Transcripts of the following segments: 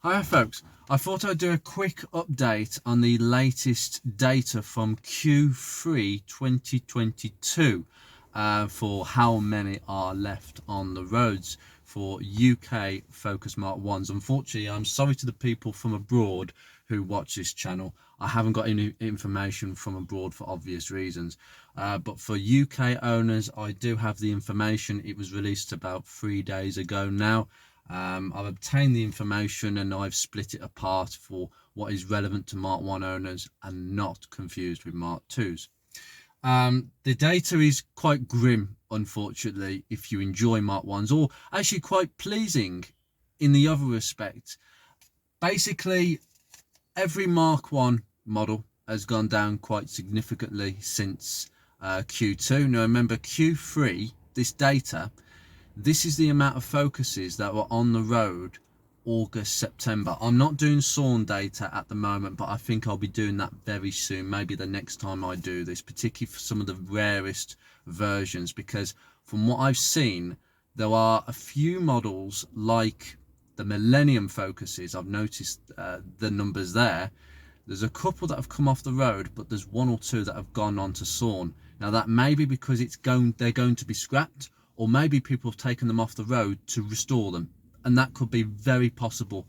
Hi folks, I thought I'd do a quick update on the latest data from Q3 2022 for how many are left on the roads for UK Focus Mark 1s. Unfortunately, I'm sorry to the people from abroad who watch this channel. I haven't got any information from abroad for obvious reasons. But for UK owners, I do have the information. It was released about 3 days ago now. I've obtained the information and I've split it apart for what is relevant to Mark 1 owners and not confused with Mark 2s. The data is quite grim, unfortunately, if you enjoy Mark 1s, or actually quite pleasing in the other respect. Basically, every Mark 1 model has gone down quite significantly since Q2. Now remember, Q3, this data, this is the amount of focuses that were on the road August, September. I'm not doing SORN data at the moment, but I think I'll be doing that very soon, maybe the next time I do this, particularly for some of the rarest versions, because from what I've seen, there are a few models like the Millennium Focuses. I've noticed the numbers there. There's a couple that have come off the road, but there's one or two that have gone on to SORN. Now that may be because they're going to be scrapped, or maybe people have taken them off the road to restore them, and that could be very possible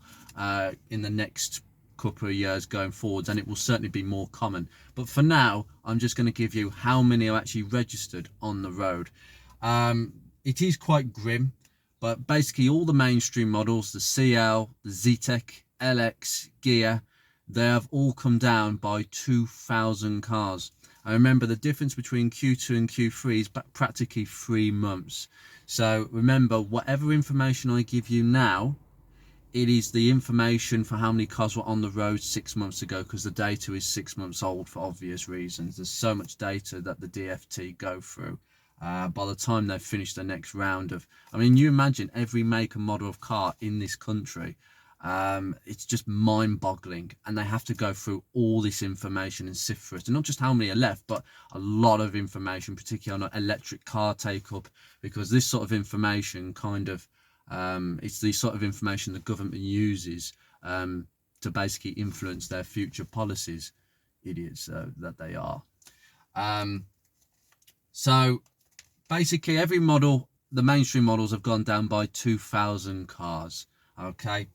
in the next couple of years going forwards, and it will certainly be more common. But for now, I'm just going to give you how many are actually registered on the road. It is quite grim, but basically all the mainstream models, the CL, the ZTEC, LX, Gear, they have all come down by 2,000 cars. I remember the difference between Q2 and Q3 is practically 3 months. So remember, whatever information I give you now, it is the information for how many cars were on the road 6 months ago, because the data is 6 months old for obvious reasons. There's so much data that the DFT go through. By the time they finish the next round of, I mean, you imagine every make and model of car in this country. It's just mind-boggling, and they have to go through all this information and sift through it, and not just how many are left, but a lot of information, particularly on electric car take-up, because this sort of information kind of it's the sort of information the government uses to basically influence their future policies, idiots that they are. So basically every model, the mainstream models, have gone down by 2,000 cars. Okay.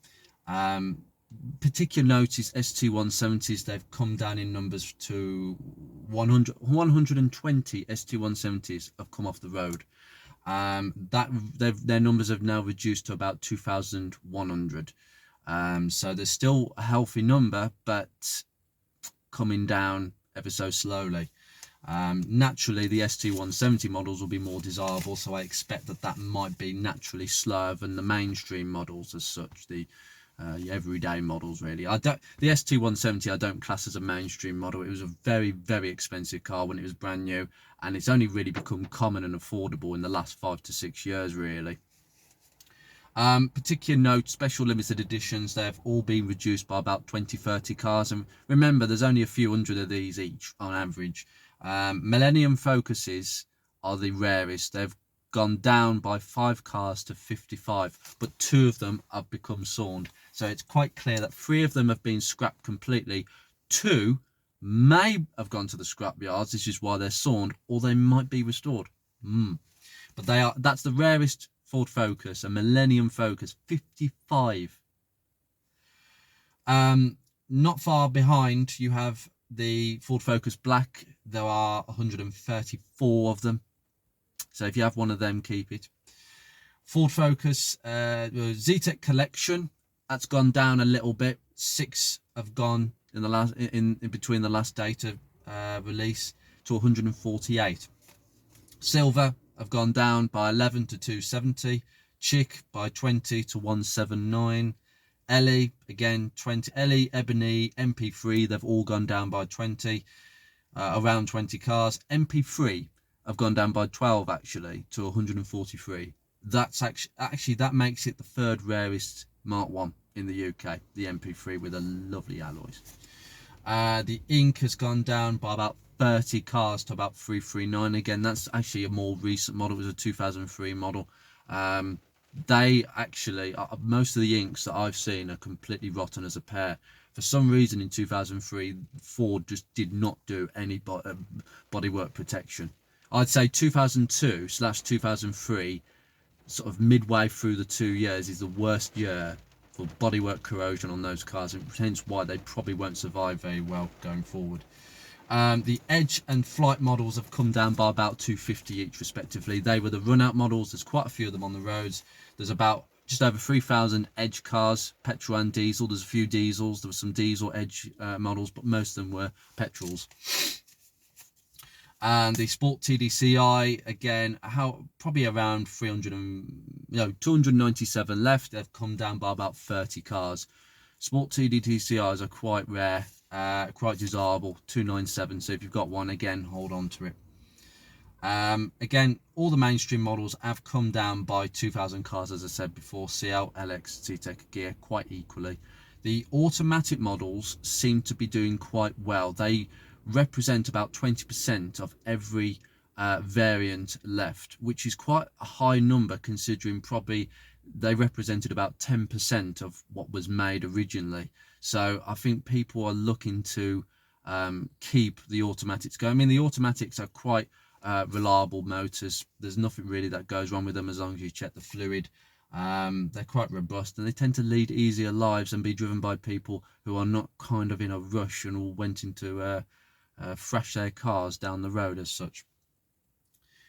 Particular note is ST170s. They've come down in numbers to 120 ST170s have come off the road. Their numbers have now reduced to about 2,100. So there's still a healthy number, but coming down ever so slowly. Naturally, the ST170 models will be more desirable, so I expect that might be naturally slower than the mainstream models as such, the everyday models really. The ST170 I don't class as a mainstream model. It was a very, very expensive car when it was brand new, and it's only really become common and affordable in the last 5 to 6 years really. Particular note, special limited editions, they've all been reduced by about 20-30 cars, and remember there's only a few hundred of these each on average. Millennium Focuses are the rarest. They've gone down by 5 cars to 55, but 2 of them have become SORNed. So it's quite clear that 3 of them have been scrapped completely. 2 may have gone to the scrap yards, this is why they're SORNed, or they might be restored. But that's the rarest Ford Focus, a Millennium Focus, 55. Not far behind you have the Ford Focus Black. There are 134 of them, so if you have one of them, keep it. Ford Focus ZTEC Collection, that's gone down a little bit. 6 have gone in the last in between the last data release to 148. Silver have gone down by 11 to 270. Chick by 20 to 179. Ellie again 20. Ellie, Ebony, MP3, they've all gone down by 20, around 20 cars. MP3 have gone down by 12 actually to 143. That's actually that makes it the 3rd rarest Mark 1 in the UK, the MP3 with a lovely alloys. The Ink has gone down by about 30 cars to about 339. Again, that's actually a more recent model. It was a 2003 model. they actually, most of the inks that I've seen are completely rotten as a pair. For some reason in 2003, Ford just did not do any bodywork protection. I'd say 2002/2003, sort of midway through the 2 years, is the worst year for bodywork corrosion on those cars, and hence why they probably won't survive very well going forward. The Edge and Flight models have come down by about 250 each respectively. They were the run-out models. There's quite a few of them on the roads. There's about just over 3,000 Edge cars, petrol and diesel. There's a few diesels. There were some diesel Edge models, but most of them were petrols. And the Sport TDCi, again, probably around 297 left. They've come down by about 30 cars. Sport TDCis are quite rare, quite desirable, 297. So if you've got one, again, hold on to it. Again, all the mainstream models have come down by 2,000 cars, as I said before. CL, LX, Zetec, Gear, quite equally. The automatic models seem to be doing quite well. They represent about 20% of every variant left, which is quite a high number considering probably they represented about 10% of what was made originally. So I think people are looking to keep the automatics going. I mean, the automatics are quite reliable motors. There's nothing really that goes wrong with them as long as you check the fluid. They're quite robust, and they tend to lead easier lives and be driven by people who are not kind of in a rush and all went into thrash their cars down the road as such.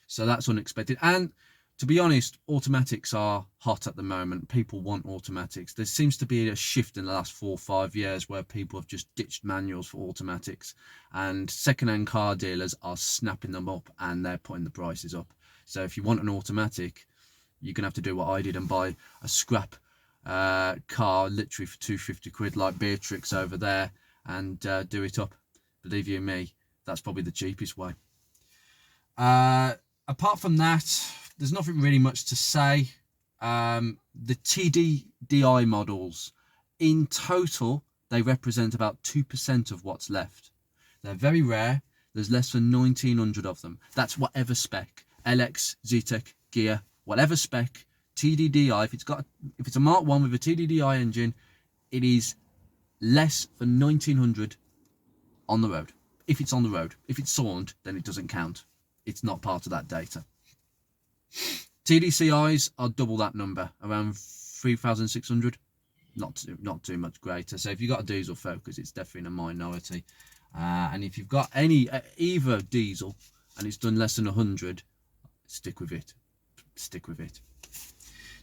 So that's unexpected. And to be honest, automatics are hot at the moment. People want automatics. There seems to be a shift in the last 4 or 5 years where people have just ditched manuals for automatics, and second-hand car dealers are snapping them up and they're putting the prices up. So if you want an automatic, you're gonna have to do what I did and buy a scrap car literally for 250 quid like Beatrix over there and do it up. Believe you me, that's probably the cheapest way. Apart from that, there's nothing really much to say. The TDDI models, in total, they represent about 2% of what's left. They're very rare. There's less than 1,900 of them. That's whatever spec. LX, Zetec, Gear, whatever spec. TDDI, if it's a Mark 1 with a TDDI engine, it is less than 1,900 on the road. If it's on the road. If it's sawned, then it doesn't count. It's not part of that data. TDCIs are double that number, around 3,600. Not too much greater. So if you've got a diesel Focus, it's definitely in a minority. And if you've got either diesel and it's done less than 100, stick with it. Stick with it.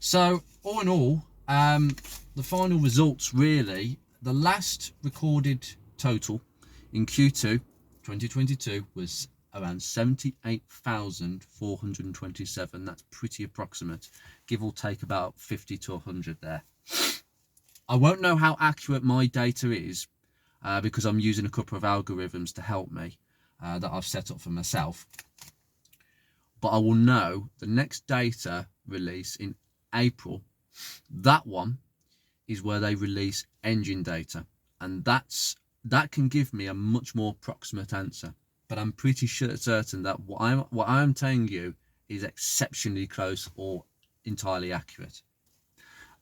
So all in all, the final results really, the last recorded total in Q2 2022 was around 78,427. That's pretty approximate, give or take about 50 to 100 there. I won't know how accurate my data is because I'm using a couple of algorithms to help me that I've set up for myself. But I will know the next data release in April. That one is where they release engine data, and that can give me a much more approximate answer. But I'm pretty certain that what I'm telling you is exceptionally close or entirely accurate.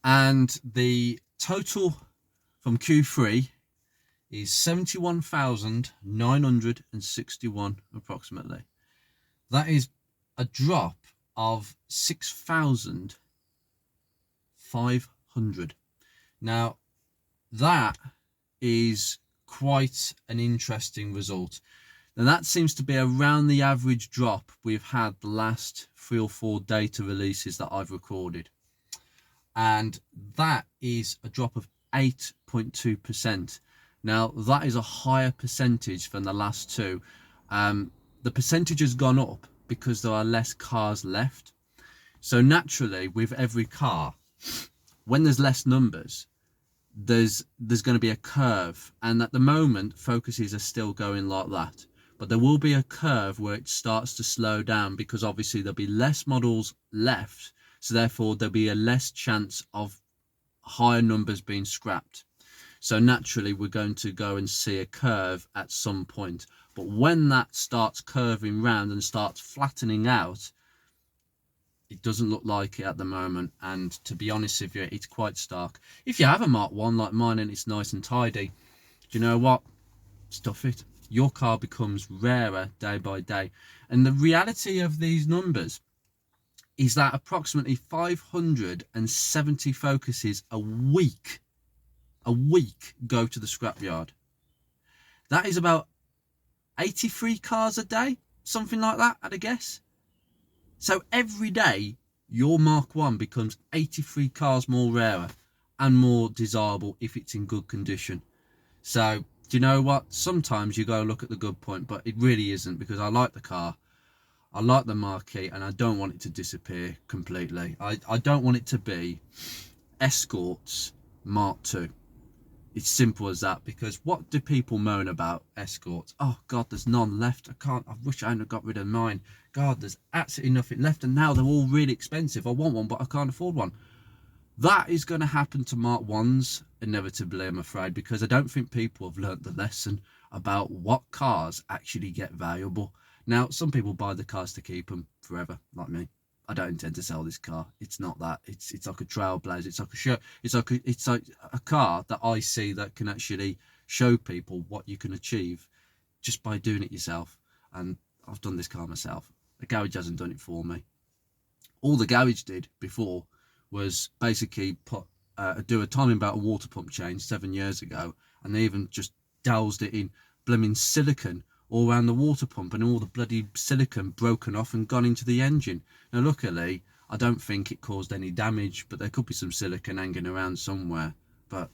And the total from Q3 is 71,961 approximately. That is a drop of 6,500. Now that is quite an interesting result. And that seems to be around the average drop we've had the last 3 or 4 data releases that I've recorded. And that is a drop of 8.2%. Now, that is a higher percentage than the last 2. The percentage has gone up because there are less cars left. So naturally, with every car, when there's less numbers, there's going to be a curve. And at the moment, Focuses are still going like that. But there will be a curve where it starts to slow down because obviously there'll be less models left. So therefore there'll be a less chance of higher numbers being scrapped. So naturally we're going to go and see a curve at some point. But when that starts curving round and starts flattening out, It doesn't look like it at the moment, and to be honest with you, it's quite stark. If you have a Mark 1 like mine and it's nice and tidy, do you know what? Stuff it. Your car becomes rarer day by day. And the reality of these numbers is that approximately 570 Focuses a week go to the scrapyard. That is about 83 cars a day, something like that, I'd guess. So every day, your Mark 1 becomes 83 cars more rarer and more desirable if it's in good condition. So, do you know what? Sometimes you go look at the good point, but it really isn't, because I like the car. I like the marquee, and I don't want it to disappear completely. I don't want it to be Escort's Mark II. It's simple as that, because what do people moan about Escorts? Oh God, there's none left. I wish I hadn't got rid of mine. God, there's absolutely nothing left, and now they're all really expensive. I want one, but I can't afford one. That is going to happen to Mark 1s inevitably, I'm afraid, because I don't think people have learnt the lesson about what cars actually get valuable. Now, some people buy the cars to keep them forever, like me. I don't intend to sell this car. It's not that. It's like a trailblazer. It's like a show. It's like a car that I see that can actually show people what you can achieve just by doing it yourself. And I've done this car myself. The garage hasn't done it for me. All the garage did before was basically do a timing belt and water pump change 7 years ago, and they even just doused it in blooming silicone all around the water pump, and all the bloody silicone broken off and gone into the engine. Now luckily I don't think it caused any damage, but there could be some silicone hanging around somewhere. But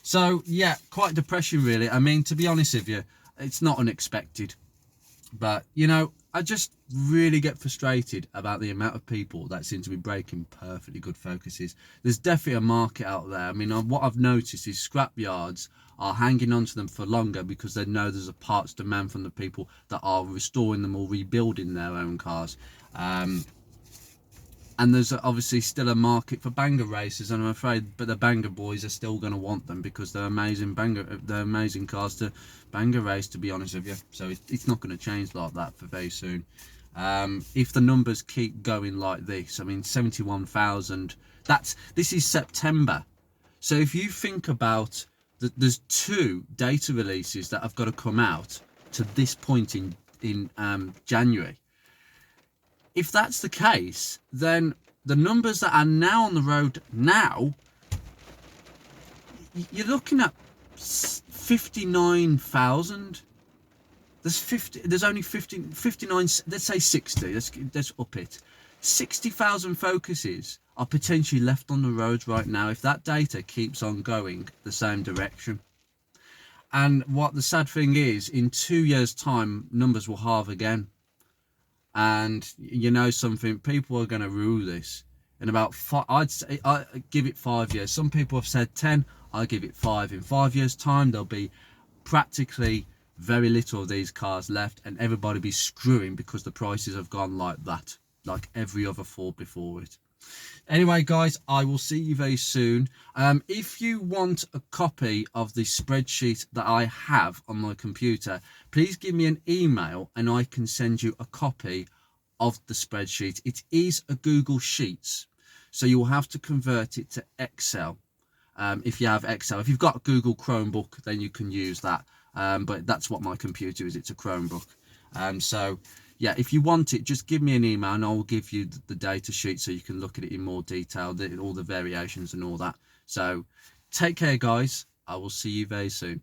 so yeah, quite depressing really. I mean, to be honest with you, it's not unexpected, but you know, I just really get frustrated about the amount of people that seem to be breaking perfectly good Focuses. There's definitely a market out there. I mean, what I've noticed is scrap yards are hanging on to them for longer because they know there's a parts demand from the people that are restoring them or rebuilding their own cars. And there's obviously still a market for banger racers, and I'm afraid, but the banger boys are still going to want them because they're amazing cars to banger race, to be honest with you. So it's not going to change like that for very soon. If the numbers keep going like this, I mean, 71,000. This is September. So if you think about that, there's 2 data releases that have got to come out to this point in January. If that's the case, then the numbers that are now on the road now, you're looking at 59,000. There's only 59, let's say 60, let's up it. 60,000 Focuses are potentially left on the roads right now if that data keeps on going the same direction. And what the sad thing is, in 2 years' time, numbers will halve again. And you know something, people are going to rue this in about I'd give it 5 years. Some people have said 10. I give it 5. In 5 years' time, there'll be practically very little of these cars left, and everybody be screwing because the prices have gone like that, like every other Ford before it. Anyway, guys, I will see you very soon. If you want a copy of the spreadsheet that I have on my computer, please give me an email and I can send you a copy of the spreadsheet. It is a Google Sheets, so you will have to convert it to Excel. If you have Excel, if you've got a Google Chromebook, then you can use that. But that's what my computer is. It's a Chromebook. So yeah, if you want it, just give me an email and I'll give you the data sheet so you can look at it in more detail, all the variations and all that. So take care, guys. I will see you very soon.